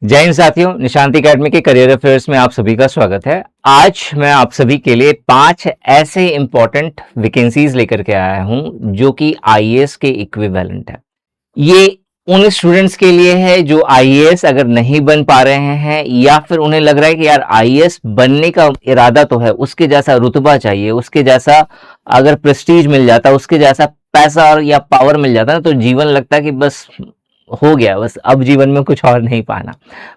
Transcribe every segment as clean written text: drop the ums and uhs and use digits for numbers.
जय हिंद साथियों, निशांत एकेडमी के करियर अफेयर्स में आप सभी का स्वागत है। आज मैं आप सभी के लिए 5 ऐसे इंपॉर्टेंट वैकेंसीज लेकर के आया हूं जो कि आईएएस के इक्विवेलेंट है। ये उन स्टूडेंट्स के लिए है जो आईएएस अगर नहीं बन पा रहे हैं या फिर उन्हें लग रहा है कि यार आईएएस बनने का इरादा तो है, उसके जैसा रुतबा चाहिए, उसके जैसा अगर प्रेस्टीज मिल जाता, उसके जैसा पैसा और या पावर मिल जाता ना तो जीवन लगता है कि बस हो गया, बस अब जीवन में कुछ और नहीं पाना।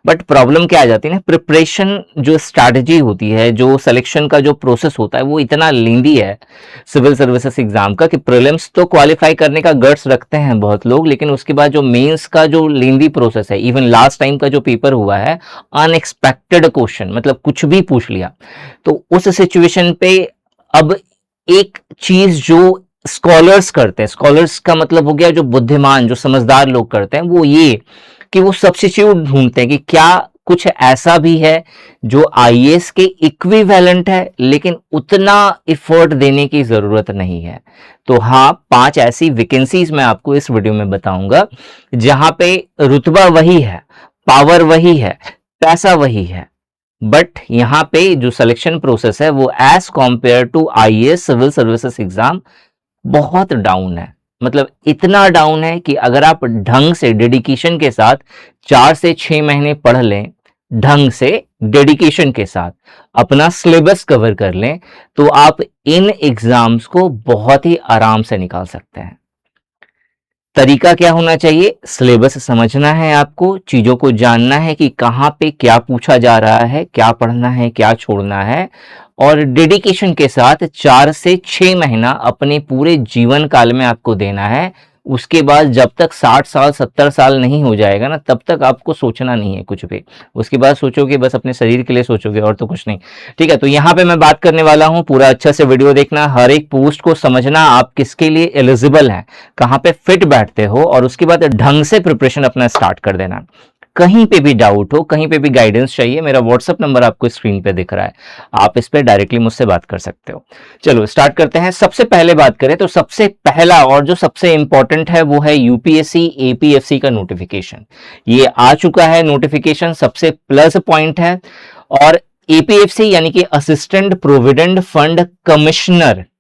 बट प्रॉब्लम क्या आ जाती है ना, प्रिपरेशन जो स्ट्रैटेजी होती है, जो सिलेक्शन का जो प्रोसेस होता है वो इतना लेंदी है सिविल सर्विसेज एग्जाम का कि प्रीलिम्स तो क्वालिफाई करने का गट्स रखते हैं बहुत लोग, लेकिन उसके बाद जो मेंस का जो लेंदी प्रोसेस है, इवन लास्ट टाइम का जो पेपर हुआ है अनएक्सपेक्टेड क्वेश्चन, मतलब कुछ भी पूछ लिया, तो उस सिचुएशन पे अब एक चीज जो स्कॉलर्स करते हैं, स्कॉलर्स का मतलब हो गया जो बुद्धिमान, जो समझदार लोग करते हैं, वो ये कि वो सब्स्टिट्यूट ढूंढते हैं कि क्या कुछ ऐसा भी है जो आईएएस के इक्विवेलेंट है लेकिन उतना एफर्ट देने की जरूरत नहीं है। तो हाँ, 5 ऐसी वैकेंसीज मैं आपको इस वीडियो में बताऊंगा जहां पे रुतबा वही है, पावर वही है, पैसा वही है, बट यहां पे जो सिलेक्शन प्रोसेस है वो as compared to IAS civil services exam बहुत डाउन है। मतलब इतना डाउन है कि अगर आप ढंग से डेडिकेशन के साथ 4 से 6 महीने पढ़ लें, ढंग से डेडिकेशन के साथ अपना सिलेबस कवर कर लें, तो आप इन एग्जाम्स को बहुत ही आराम से निकाल सकते हैं। तरीका क्या होना चाहिए? सिलेबस समझना है, आपको चीजों को जानना है कि कहां पे क्या पूछा जा रहा है, क्या पढ़ना है, क्या छोड़ना है, और डेडिकेशन के साथ 4 से 6 महीना अपने पूरे जीवन काल में आपको देना है। उसके बाद जब तक 60 साल 70 साल नहीं हो जाएगा ना, तब तक आपको सोचना नहीं है कुछ भी। उसके बाद सोचोगे बस अपने शरीर के लिए सोचोगे और तो कुछ नहीं। ठीक है, तो यहाँ पे मैं बात करने वाला हूँ, पूरा अच्छा से वीडियो देखना, हर एक पोस्ट को समझना, आप किसके लिए एलिजिबल हैं, कहाँ पे फिट बैठते हो, और उसके बाद ढंग से प्रिपरेशन अपना स्टार्ट कर देना। कहीं पे भी डाउट हो, कहीं पे भी गाइडेंस चाहिए, मेरा व्हाट्सएप नंबर आपको स्क्रीन पे दिख रहा है, आप इस पे डायरेक्टली मुझसे बात कर सकते हो। चलो स्टार्ट करते हैं। सबसे पहले बात करें तो सबसे पहला और जो सबसे इंपॉर्टेंट है वो है यूपीएससी एपीएफसी का नोटिफिकेशन। ये आ चुका है नोटिफिकेशन, सबसे प्लस पॉइंट है। और एपीएफसी यानी कि असिस्टेंट प्रोविडेंट फंड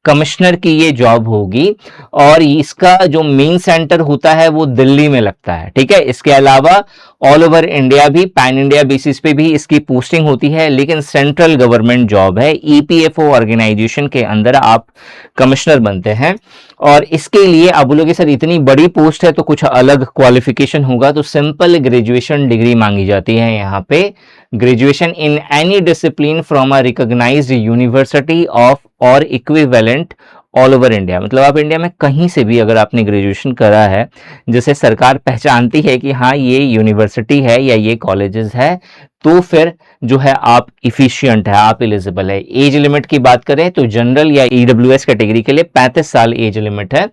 कमिश्नर की ये जॉब होगी, और इसका जो मेन सेंटर होता है वो दिल्ली में लगता है। ठीक है, इसके अलावा ऑल ओवर इंडिया भी, पैन इंडिया बेसिस पे भी इसकी पोस्टिंग होती है, लेकिन सेंट्रल गवर्नमेंट जॉब है। ईपीएफओ ऑर्गेनाइजेशन के अंदर आप कमिश्नर बनते हैं, और इसके लिए आप बोलोगे सर इतनी बड़ी पोस्ट है तो कुछ अलग क्वालिफिकेशन होगा, तो सिंपल ग्रेजुएशन डिग्री मांगी जाती है यहाँ पे। Graduation in any discipline from a recognised university of और इक्विवेलेंट ऑल ओवर इंडिया। मतलब आप इंडिया में कहीं से भी अगर आपने ग्रेजुएशन करा है, जैसे सरकार पहचानती है कि हाँ ये यूनिवर्सिटी है या ये कॉलेजेस है, तो फिर जो है आप इफिशियंट है, आप एलिजिबल है। एज लिमिट की बात करें तो जनरल या ईडब्ल्यूएस कैटेगरी के लिए 35 साल एज लिमिट है।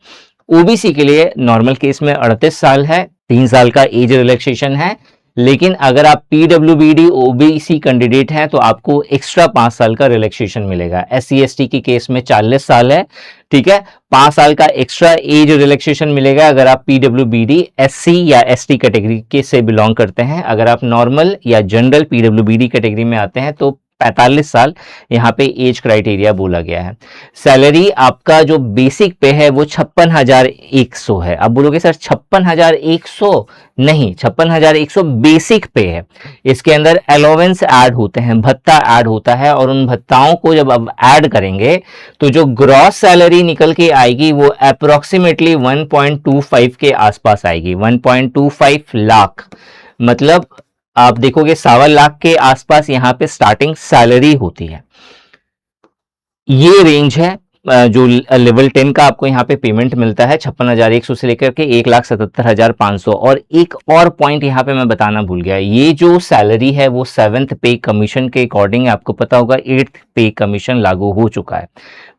ओबीसी के लिए नॉर्मल केस में 38 साल है, 3 साल का एज रिलैक्सेशन है। लेकिन अगर आप पीडब्ल्यूबीडी ओबीसी कैंडिडेट हैं तो आपको एक्स्ट्रा 5 साल का रिलैक्सेशन मिलेगा। एससी एसटी की केस में 40 साल है, ठीक है, 5 साल का एक्स्ट्रा एज रिलैक्सेशन मिलेगा अगर आप पीडब्ल्यूबीडी एससी या एसटी कैटेगरी के से बिलोंग करते हैं। अगर आप नॉर्मल या जनरल पीडब्ल्यूबीडी कैटेगरी में आते हैं तो 45 साल यहाँ पे एज क्राइटेरिया बोला गया है। सैलरी आपका जो बेसिक पे है वो 56,100 है। अब बोलोगे सर 56,100 नहीं, 56,100 बेसिक पे है। इसके अंदर अलाउंस ऐड होते हैं, भत्ता ऐड होता है, और उन भत्ताओं को जब अब ऐड करेंगे तो जो ग्रॉस सैलरी निकल के आएगी वो अप्रोक्सीमेटली 1.25 के आसपास आएगी, 1.25 लाख। मतलब आप देखोगे 1.25 लाख के आसपास यहाँ पे स्टार्टिंग सैलरी होती है। ये रेंज है जो लेवल 10 का आपको यहाँ पे पेमेंट मिलता है, 56,100 से लेकर के 1,77,500। और एक और पॉइंट यहाँ पे मैं बताना भूल गया, ये जो सैलरी है वो 7th पे कमीशन के अकॉर्डिंग, आपको पता होगा 8th पे कमीशन लागू हो चुका है,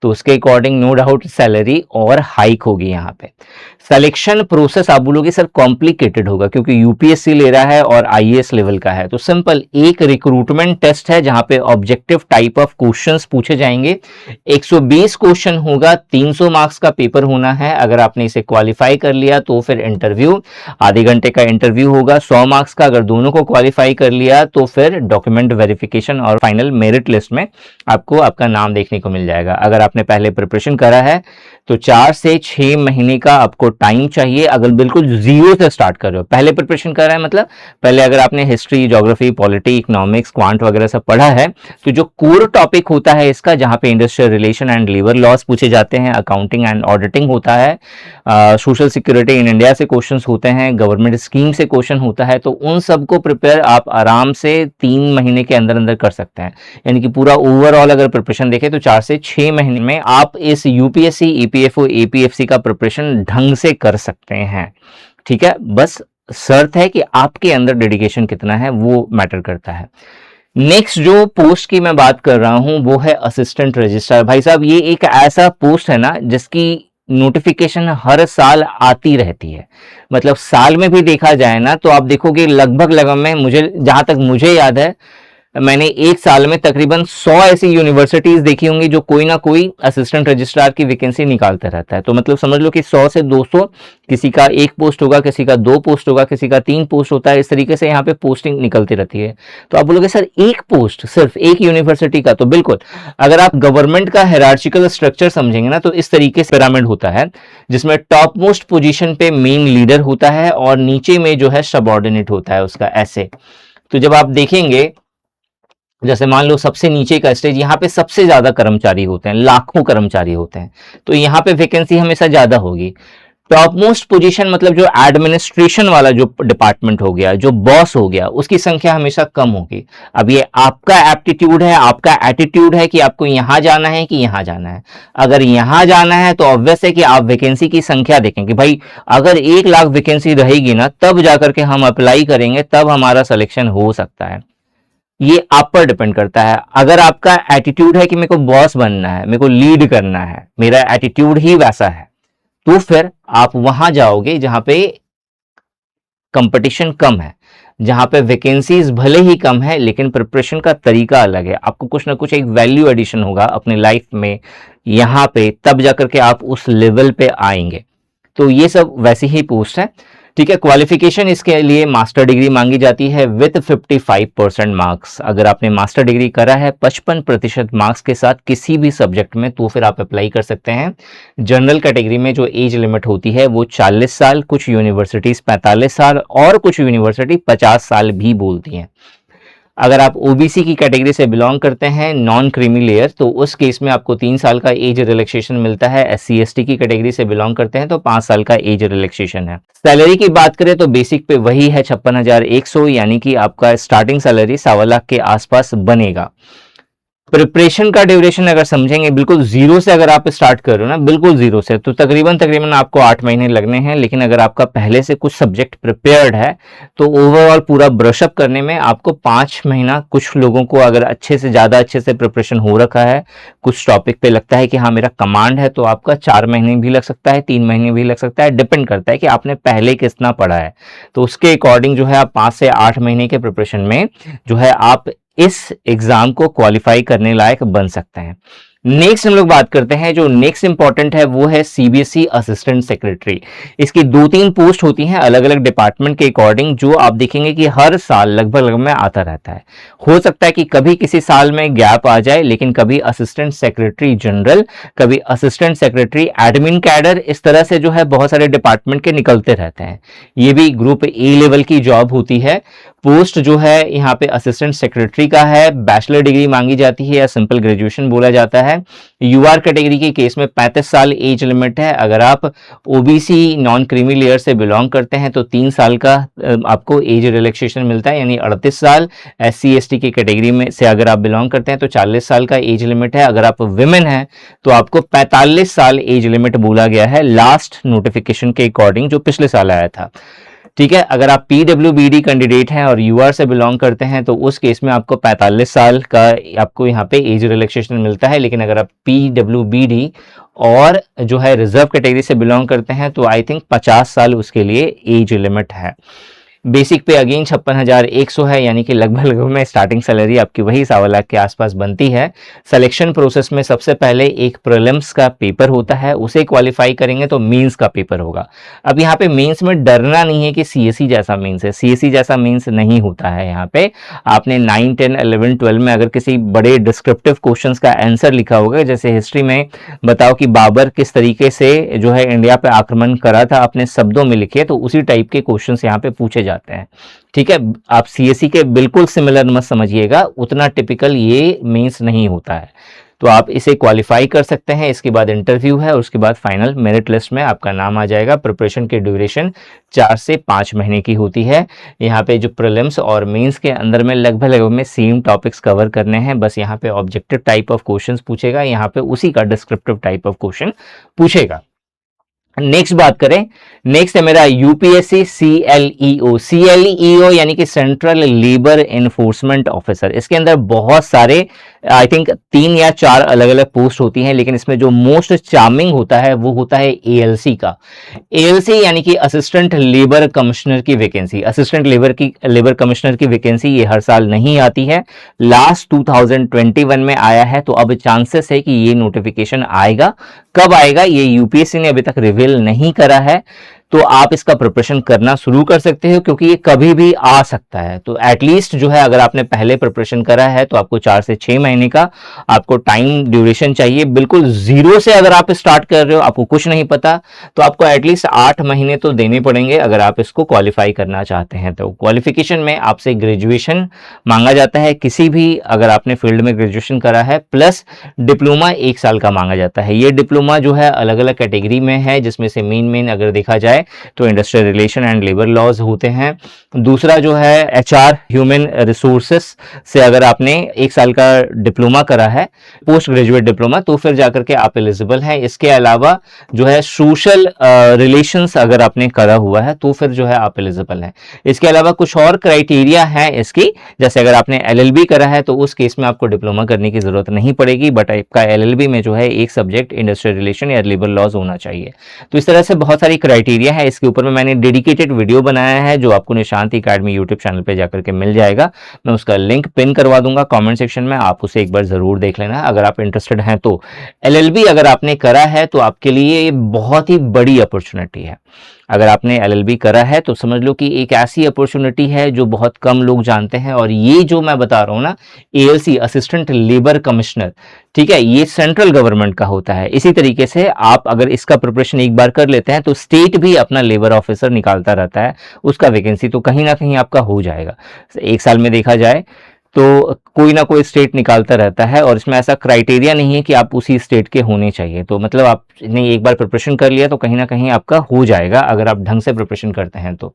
तो उसके अकॉर्डिंग नो डाउट सैलरी और हाइक होगी यहाँ पे। सिलेक्शन प्रोसेस आप बोलोगे सर कॉम्प्लिकेटेड होगा क्योंकि यूपीएससी ले रहा है और आईएएस लेवल का है, तो सिंपल एक रिक्रूटमेंट टेस्ट है जहां पे ऑब्जेक्टिव टाइप ऑफ क्वेश्चंस पूछे जाएंगे। 120 क्वेश्चन होगा, 300 मार्क्स का पेपर होना है। अगर आपने इसे क्वालिफाई कर लिया तो फिर इंटरव्यू, आधे घंटे का इंटरव्यू होगा 100 मार्क्स का। अगर दोनों को क्वालिफाई कर लिया तो फिर डॉक्यूमेंट वेरिफिकेशन और फाइनल मेरिट लिस्ट में आपको आपका नाम देखने को मिल जाएगा। अगर आपने पहले प्रिपरेशन करा है तो 4 से 6 महीने का आपको टाइम चाहिए। अगर बिल्कुल जीरो से स्टार्ट कर रहे हो, पहले प्रिपरेशन कर रहे हैं मतलब पहले अगर आपने history, geography, polity, economics, quant वगैरह सब पढ़ा है तो जो कोर टॉपिक होता है इसका, जहां पे industrial relation and labour laws पूछे जाते हैं, अकाउंटिंग एंड ऑडिटिंग होता है, सोशल सिक्योरिटी इन इंडिया से क्वेश्चंस होते हैं, गवर्नमेंट स्कीम से क्वेश्चन होता है, तो उन सबको प्रिपेयर आप आराम से 3 महीने के अंदर अंदर कर सकते हैं। यानी कि पूरा ओवरऑल अगर प्रिपरेशन देखें तो 4 से 6 महीने में आप इस यूपीएससी, ईपीएफओ, एपीएफसी का प्रिपरेशन ढंग से कर सकते हैं। ठीक है, बस शर्त है कि आपके अंदर डेडिकेशन कितना है वो मैटर करता है। नेक्स्ट जो पोस्ट की मैं बात कर रहा हूं वो है असिस्टेंट रजिस्ट्रार। भाई साहब, ये एक ऐसा पोस्ट है ना जिसकी नोटिफिकेशन हर साल आती रहती है। मतलब साल में भी देखा जाए ना तो आप देखोगे लगभग में, मुझे जहां तक मुझे याद है, मैंने एक साल में तकरीबन 100 ऐसी यूनिवर्सिटीज देखी होंगी जो कोई ना कोई असिस्टेंट रजिस्ट्रार की वैकेंसी निकालता रहता है। तो मतलब समझ लो कि 100 से 200, किसी का 1 पोस्ट होगा, किसी का 2 पोस्ट होगा, किसी का 3 पोस्ट होता है। इस तरीके से यहाँ पे पोस्टिंग निकलती रहती है। तो आप बोलोगे सर एक पोस्ट सिर्फ एक यूनिवर्सिटी का? तो बिल्कुल, अगर आप गवर्नमेंट का हायरार्चिकल स्ट्रक्चर समझेंगे ना तो इस तरीके से पिरामिड होता है, जिसमें टॉप मोस्ट पोजीशन पे मेन लीडर होता है और नीचे में जो है सबऑर्डिनेट होता है उसका, ऐसे। तो जब आप देखेंगे, जैसे मान लो सबसे नीचे का स्टेज, यहाँ पे सबसे ज्यादा कर्मचारी होते हैं, लाखों कर्मचारी होते हैं, तो यहाँ पे वैकेंसी हमेशा ज्यादा होगी। टॉप मोस्ट पोजीशन मतलब जो एडमिनिस्ट्रेशन वाला जो डिपार्टमेंट हो गया, जो बॉस हो गया, उसकी संख्या हमेशा कम होगी। अब ये आपका एप्टीट्यूड है, आपका एटीट्यूड है कि आपको यहां जाना है कि यहां जाना है। अगर यहां जाना है तो ऑब्वियस है कि आप वैकेंसी की संख्या देखेंगे। भाई अगर 1 लाख वैकेंसी रहेगी ना तब जाकर के हम अप्लाई करेंगे, तब हमारा सिलेक्शन हो सकता है। ये आप पर डिपेंड करता है। अगर आपका एटीट्यूड है कि मेरे को बॉस बनना है, मेरे को लीड करना है, मेरा एटीट्यूड ही वैसा है, तो फिर आप वहां जाओगे जहां पे कंपटीशन कम है, जहां पे वैकेंसीज भले ही कम है लेकिन प्रिपरेशन का तरीका अलग है। आपको कुछ ना कुछ एक वैल्यू एडिशन होगा अपने लाइफ में यहां पे, तब जाकर के आप उस लेवल पे आएंगे। तो ये सब वैसी ही पोस्ट है। ठीक है, क्वालिफिकेशन इसके लिए मास्टर डिग्री मांगी जाती है विद 55% मार्क्स। अगर आपने मास्टर डिग्री करा है 55% मार्क्स के साथ किसी भी सब्जेक्ट में, तो फिर आप अप्लाई कर सकते हैं। जनरल कैटेगरी में जो एज लिमिट होती है वो 40 साल, कुछ यूनिवर्सिटीज 45 साल और कुछ यूनिवर्सिटी 50 साल भी बोलती हैं। अगर आप ओबीसी की कैटेगरी से बिलोंग करते हैं, नॉन क्रीमी लेयर, तो उस केस में आपको 3 साल का एज रिलैक्सेशन मिलता है। एससी एसटी की कैटेगरी से बिलोंग करते हैं तो 5 साल का एज रिलैक्सेशन है। सैलरी की बात करें तो बेसिक पे वही है 56,100, यानी कि आपका स्टार्टिंग सैलरी 1.25 लाख के आसपास बनेगा। प्रिपरेशन का ड्यूरेशन अगर समझेंगे, बिल्कुल जीरो से अगर आप स्टार्ट कर रहे हो ना, बिल्कुल जीरो से, तो तकरीबन आपको 8 महीने लगने हैं। लेकिन अगर आपका पहले से कुछ सब्जेक्ट प्रिपेयर्ड है तो ओवरऑल पूरा ब्रशअप करने में आपको 5 महीना, कुछ लोगों को अगर अच्छे से ज्यादा अच्छे से प्रिपरेशन हो रखा है, कुछ टॉपिक पे लगता है कि हाँ मेरा कमांड है, तो आपका 4 महीने भी लग सकता है, 3 महीने भी लग सकता है। डिपेंड करता है कि आपने पहले कितना पढ़ा है। तो उसके अकॉर्डिंग जो है आप 5 से 8 महीने के प्रिपरेशन में जो है आप इस एग्जाम को क्वालिफाई करने लायक बन सकते हैं। नेक्स्ट हम लोग बात करते हैं, जो नेक्स्ट इंपॉर्टेंट है वो है सीबीएसई असिस्टेंट सेक्रेटरी। इसकी 2-3 पोस्ट होती हैं अलग अलग डिपार्टमेंट के अकॉर्डिंग, जो आप देखेंगे कि हर साल लगभग में आता रहता है। हो सकता है कि कभी किसी साल में गैप आ जाए, लेकिन कभी असिस्टेंट सेक्रेटरी जनरल, कभी असिस्टेंट सेक्रेटरी एडमिन कैडर, इस तरह से जो है बहुत सारे डिपार्टमेंट के निकलते रहते हैं। ये भी ग्रुप ए लेवल की जॉब होती है। पोस्ट जो है यहाँ पे असिस्टेंट सेक्रेटरी का है, बैचलर डिग्री मांगी जाती है या सिंपल ग्रेजुएशन बोला जाता है। यूआर कैटेगरी के केस में 35 साल एज लिमिट है। अगर आप ओबीसी नॉन क्रीमी लेयर से बिलोंग करते हैं तो 3 साल का आपको एज रिलैक्सेशन मिलता है, यानी 38 साल। एससी एसटी की कैटेगरी में से अगर आप बिलोंग करते हैं तो 40 साल का एज लिमिट है। अगर आप विमेन हैं तो आपको 45 साल एज लिमिट बोला गया है लास्ट नोटिफिकेशन के अकॉर्डिंग, जो पिछले साल आया था। ठीक है, अगर आप पीडब्ल्यूबीडी कैंडिडेट हैं और यूआर से बिलोंग करते हैं तो उस केस में आपको 45 साल का आपको यहाँ पे एज रिलैक्सेशन मिलता है। लेकिन अगर आप पीडब्ल्यूबीडी और जो है रिजर्व कैटेगरी से बिलोंग करते हैं तो आई थिंक 50 साल उसके लिए एज लिमिट है। बेसिक पे अगेन 56,100 है, यानी कि लगभग में स्टार्टिंग सैलरी आपकी वही 1,15,00,000 के आसपास बनती है। सिलेक्शन प्रोसेस में सबसे पहले एक प्रीलिम्स का पेपर होता है, उसे क्वालिफाई करेंगे तो मेंस का पेपर होगा। अब यहाँ पे मेंस में डरना नहीं है कि सीएसई जैसा मेंस है, सीएसई जैसा मेंस नहीं होता है। यहाँ पे आपने 9, 10, 11, 12 में अगर किसी बड़े डिस्क्रिप्टिव क्वेश्चंस का आंसर लिखा होगा, जैसे हिस्ट्री में बताओ कि बाबर किस तरीके से जो है इंडिया पे आक्रमण करा था, अपने शब्दों में लिखे, तो उसी टाइप के क्वेश्चंस यहाँ पे पूछे जाते हैं। ठीक है, आप सीएसई के बिल्कुल सिमिलर मत समझिएगा, उतना टिपिकल ये मेंस नहीं होता है। तो आप इसे क्वालिफाई कर सकते हैं। इसके बाद इंटरव्यू है, उसके बाद फाइनल मेरिट लिस्ट में आपका नाम आ जाएगा। प्रिपरेशन की ड्यूरेशन 4 से 5 महीने की होती है। यहाँ पे जो प्रीलिम्स और मेंस के अंदर में लगभग में सेम टॉपिक्स कवर करने हैं, बस यहाँ पे ऑब्जेक्टिव टाइप ऑफ क्वेश्चंस पूछेगा, यहाँ पे उसी का डिस्क्रिप्टिव टाइप ऑफ क्वेश्चन पूछेगा। नेक्स्ट बात करें, नेक्स्ट है मेरा यूपीएससी सीएलईओ। सीएलईओ यानी कि सेंट्रल लेबर एनफोर्समेंट ऑफिसर। इसके अंदर बहुत सारे आई थिंक 3 या 4 अलग अलग पोस्ट होती हैं, लेकिन इसमें जो मोस्ट चार्मिंग होता है वो होता है एएलसी का। एएलसी यानी कि असिस्टेंट लेबर कमिश्नर की वैकेंसी। असिस्टेंट लेबर कमिश्नर की वैकेंसी ये हर साल नहीं आती है, लास्ट 2021 में आया है, तो अब चांसेस है कि ये नोटिफिकेशन आएगा। कब आएगा ये यूपीएससी ने अभी तक रिवील नहीं करा है, तो आप इसका प्रिपरेशन करना शुरू कर सकते हो, क्योंकि ये कभी भी आ सकता है। तो एटलीस्ट जो है अगर आपने पहले प्रिपरेशन करा है तो आपको 4 से 6 महीने का आपको टाइम ड्यूरेशन चाहिए। बिल्कुल जीरो से अगर आप स्टार्ट कर रहे हो, आपको कुछ नहीं पता, तो आपको एटलीस्ट 8 महीने तो देने पड़ेंगे अगर आप इसको क्वालिफाई करना चाहते हैं। तो क्वालिफिकेशन में आपसे ग्रेजुएशन मांगा जाता है, किसी भी अगर आपने फील्ड में ग्रेजुएशन करा है, प्लस डिप्लोमा 1 साल का मांगा जाता है। ये डिप्लोमा जो है अलग अलग कैटेगरी में है, जिसमें से मेन अगर देखा जाए तो industrial relation and labour laws होते हैं। दूसरा जो है एचआर ह्यूमन रिसोर्सेस से अगर आपने 1 साल का डिप्लोमा करा है, पोस्ट ग्रेजुएट डिप्लोमा, तो फिर जाकर के आप एलिजिबल हैं। इसके अलावा जो है सोशल रिलेशंस अगर आपने करा हुआ है तो फिर जो है आप एलिजिबल हैं। इसके अलावा कुछ और क्राइटेरिया है इसकी, जैसे अगर आपने एलएलबी करा है तो उस केस में आपको डिप्लोमा करने की जरूरत नहीं पड़ेगी, बट आपका एलएलबी में जो है एक सब्जेक्ट इंडस्ट्रियल रिलेशन या लेबर लॉज होना चाहिए। तो इस तरह से बहुत सारी क्राइटेरिया है। इसके ऊपर में मैंने डेडिकेटेड वीडियो बनाया है, जो आपको निशांत एकेडमी यूट्यूब चैनल पे जाकर के मिल जाएगा। मैं उसका लिंक पिन करवा दूंगा कमेंट सेक्शन में, आप उसे एक बार जरूर देख लेना अगर आप इंटरेस्टेड हैं तो। एलएलबी अगर आपने करा है तो आपके लिए ये बहुत ही बड़ी अपॉर्चुनिटी है। अगर आपने एलएलबी करा है तो समझ लो कि एक ऐसी अपॉर्चुनिटी है जो बहुत कम लोग जानते हैं। और ये जो मैं बता रहा हूं ना, एएलसी असिस्टेंट लेबर कमिश्नर, ठीक है, ये सेंट्रल गवर्नमेंट का होता है। इसी तरीके से आप अगर इसका प्रिपरेशन एक बार कर लेते हैं तो स्टेट भी अपना लेबर ऑफिसर निकालता रहता है, उसका वैकेंसी तो कहीं ना कहीं आपका हो जाएगा। 1 साल में देखा जाए तो कोई ना कोई स्टेट निकालता रहता है, और इसमें ऐसा क्राइटेरिया नहीं है कि आप उसी स्टेट के होने चाहिए। तो मतलब आपने एक बार प्रिपरेशन कर लिया तो कहीं ना कहीं आपका हो जाएगा अगर आप ढंग से प्रिपरेशन करते हैं तो।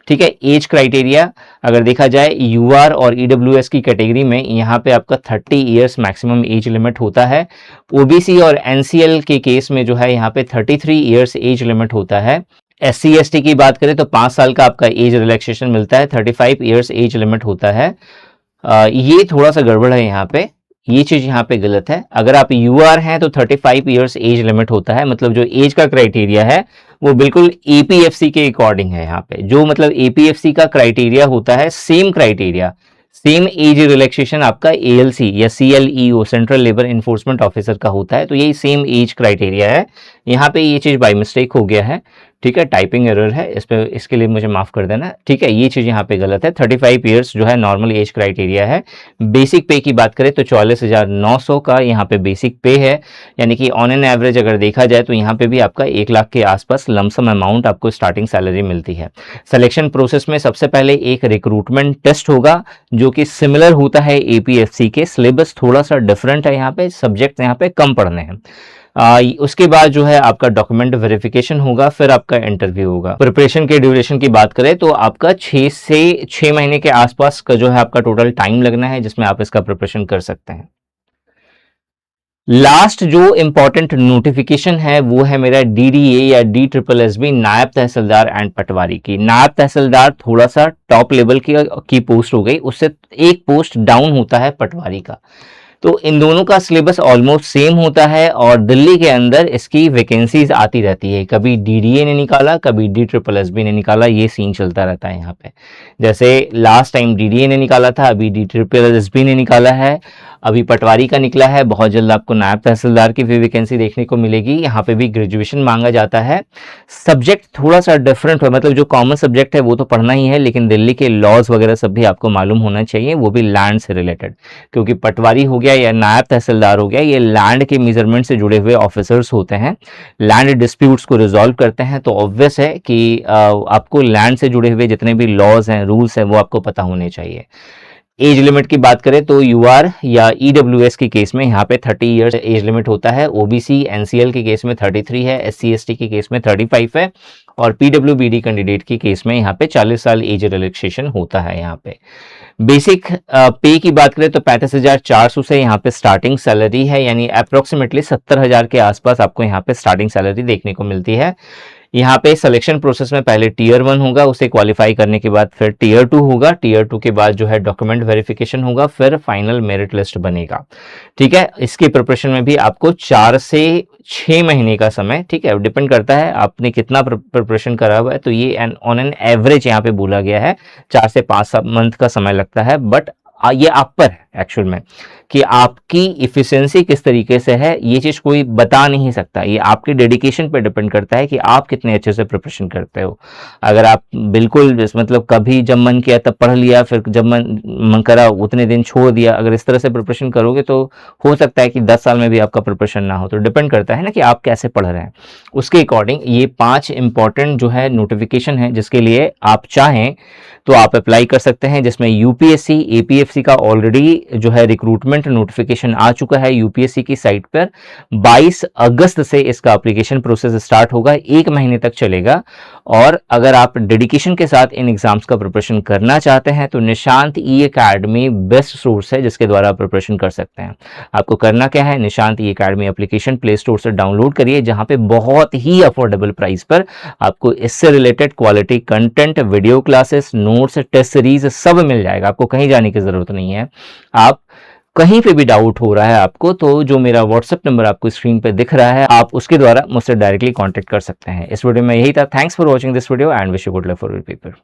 ठीक है, एज क्राइटेरिया अगर देखा जाए यूआर और ईडब्ल्यूएस की कैटेगरी में, यहाँ पे आपका 30 ईयर्स मैक्सिमम एज लिमिट होता है। ओबीसी और एनसीएल के केस में जो है यहाँ पे 33 ईयर्स एज लिमिट होता है। SC ST की बात करें तो 5 साल का आपका एज रिलैक्सेशन मिलता है, 35 ईयर्स एज लिमिट होता है। ये थोड़ा सा गड़बड़ है यहाँ पे, ये चीज यहाँ पे गलत है। अगर आप यूआर हैं तो 35 ईयर्स एज लिमिट होता है, मतलब जो एज का क्राइटेरिया है वो बिल्कुल एपीएफसी के अकॉर्डिंग है। यहाँ पे जो मतलब एपीएफसी का क्राइटेरिया होता है, same criteria, same age relaxation आपका एएलसी या सीएलईओ सेंट्रल लेबर एनफोर्समेंट ऑफिसर का होता है। तो यही सेम एज क्राइटेरिया है। यहाँ पे ये चीज बाय मिस्टेक हो गया है, ठीक है, टाइपिंग एरर है इस पे, इसके लिए मुझे माफ कर देना। ठीक है, ये चीज यहाँ पे गलत है। 35 ईयर्स जो है नॉर्मल एज क्राइटेरिया है। बेसिक पे की बात करें तो 44,900 का यहाँ पे बेसिक पे है, यानी कि ऑन एन एवरेज अगर देखा जाए तो यहाँ पे भी आपका 1 लाख के आसपास लमसम अमाउंट आपको स्टार्टिंग सैलरी मिलती है। सिलेक्शन प्रोसेस में सबसे पहले एक रिक्रूटमेंट टेस्ट होगा, जो कि सिमिलर होता है एपीएफसी के। सिलेबस थोड़ा सा डिफरेंट है, यहाँ पे सब्जेक्ट यहाँ पे कम पढ़ने हैं। उसके बाद जो है आपका डॉक्यूमेंट वेरिफिकेशन होगा, फिर आपका इंटरव्यू होगा। प्रिपरेशन के ड्यूरेशन की बात करें तो आपका 6 से 6 महीने के आसपास का जो है आपका टोटल टाइम लगना है, जिसमें आप इसका प्रिपरेशन कर सकते हैं। लास्ट जो इंपॉर्टेंट नोटिफिकेशन है वो है मेरा डीडीए या DSSB नायब तहसीलदार एंड पटवारी की। नायब तहसीलदार थोड़ा सा टॉप लेवल की पोस्ट हो गई, उससे एक पोस्ट डाउन होता है पटवारी का। तो इन दोनों का सिलेबस ऑलमोस्ट सेम होता है और दिल्ली के अंदर इसकी वैकेंसीज आती रहती है। कभी डीडीए ने निकाला, कभी डी ट्रिपल एस बी ने निकाला, ये सीन चलता रहता है यहाँ पे। जैसे लास्ट टाइम डीडीए ने निकाला था, अभी डी ट्रिपल एस बी ने निकाला है, अभी पटवारी का निकला है। बहुत जल्द आपको नायब तहसीलदार की भी वैकेंसी देखने को मिलेगी। यहाँ पे भी ग्रेजुएशन मांगा जाता है। सब्जेक्ट थोड़ा सा डिफरेंट है, मतलब जो कॉमन सब्जेक्ट है वो तो पढ़ना ही है, लेकिन दिल्ली के लॉज वगैरह सब भी आपको मालूम होना चाहिए, वो भी लैंड से रिलेटेड। क्योंकि पटवारी हो गया या नायब तहसीलदार हो गया, ये लैंड के मेजरमेंट से जुड़े हुए ऑफिसर्स होते हैं, लैंड डिस्प्यूट्स को रिजॉल्व करते हैं। तो ऑब्वियस है कि आपको लैंड से जुड़े हुए जितने भी लॉज हैं, रूल्स हैं, वो आपको पता होने चाहिए। एज लिमिट की बात करें तो यूआर या ईडब्ल्यूएस के केस में यहाँ पे 30 इयर्स एज लिमिट होता है, ओबीसी एनसीएल के केस में 33 है, एससी एसटी के केस में 35 है और पीडब्ल्यूबीडी कैंडिडेट के केस में यहाँ पे 40 साल एज रिलैक्सेशन होता है। यहाँ पे बेसिक पे की बात करें तो 35,400 से यहाँ पे स्टार्टिंग सैलरी है, यानी अप्रोक्सीमेटली 70,000 के आसपास आपको यहाँ पे स्टार्टिंग सैलरी देखने को मिलती है। यहाँ पे सिलेक्शन प्रोसेस में पहले टीयर 1 होगा, उसे क्वालिफाई करने के बाद फिर टीयर 2 होगा, टीयर 2 के बाद जो है डॉक्यूमेंट वेरिफिकेशन होगा, फिर फाइनल मेरिट लिस्ट बनेगा। ठीक है, इसकी प्रिपरेशन में भी आपको 4 से 6 महीने का समय, ठीक है, डिपेंड करता है आपने कितना प्रिपरेशन करा हुआ है। तो ये ऑन एन एवरेज यहाँ पे बोला गया है 4 से 5 मंथ का समय लगता है, बट ये आप पर है एक्चुअल में कि आपकी इफिशिएंसी किस तरीके से है, ये चीज कोई बता नहीं सकता। ये आपके डेडिकेशन पर डिपेंड करता है कि आप कितने अच्छे से प्रिपरेशन करते हो। अगर आप बिल्कुल मतलब कभी जब मन किया तब पढ़ लिया, फिर जब मन करा उतने दिन छोड़ दिया, अगर इस तरह से प्रिपरेशन करोगे तो हो सकता है कि 10 साल में भी आपका प्रिपरेशन ना हो। तो डिपेंड करता है ना कि आप कैसे पढ़ रहे हैं, उसके अकॉर्डिंग ये 5 इंपॉर्टेंट जो है नोटिफिकेशन है जिसके लिए आप चाहें तो आप अप्लाई कर सकते हैं, जिसमें यूपीएससी एपीएफसी का ऑलरेडी जो है रिक्रूटमेंट नोटिफिकेशन आ चुका है यूपीएससी की साइट पर। 22 अगस्त से इसका एप्लीकेशन प्रोसेस स्टार्ट होगा, 1 महीने तक चलेगा। और अगर आप डेडिकेशन के साथ इन एग्जाम्स का प्रिपरेशन करना चाहते हैं तो निशांत ई एकेडमी बेस्ट सोर्स है जिसके द्वारा आप प्रिपरेशन कर सकते हैं। आपको करना क्या है, निशांत ई एकेडमी एप्लीकेशन प्ले स्टोर से डाउनलोड करिए, जहां पे बहुत ही अफोर्डेबल प्राइस पर आपको इससे related quality content, video classes, notes, test series सब मिल जाएगा। आपको कहीं जाने की जरूरत नहीं है। आप कहीं पे भी डाउट हो रहा है आपको तो जो मेरा व्हाट्सएप नंबर आपको स्क्रीन पे दिख रहा है, आप उसके द्वारा मुझसे डायरेक्टली कांटेक्ट कर सकते हैं। इस वीडियो में यही था। Thanks for watching this video and wish you good luck for your paper.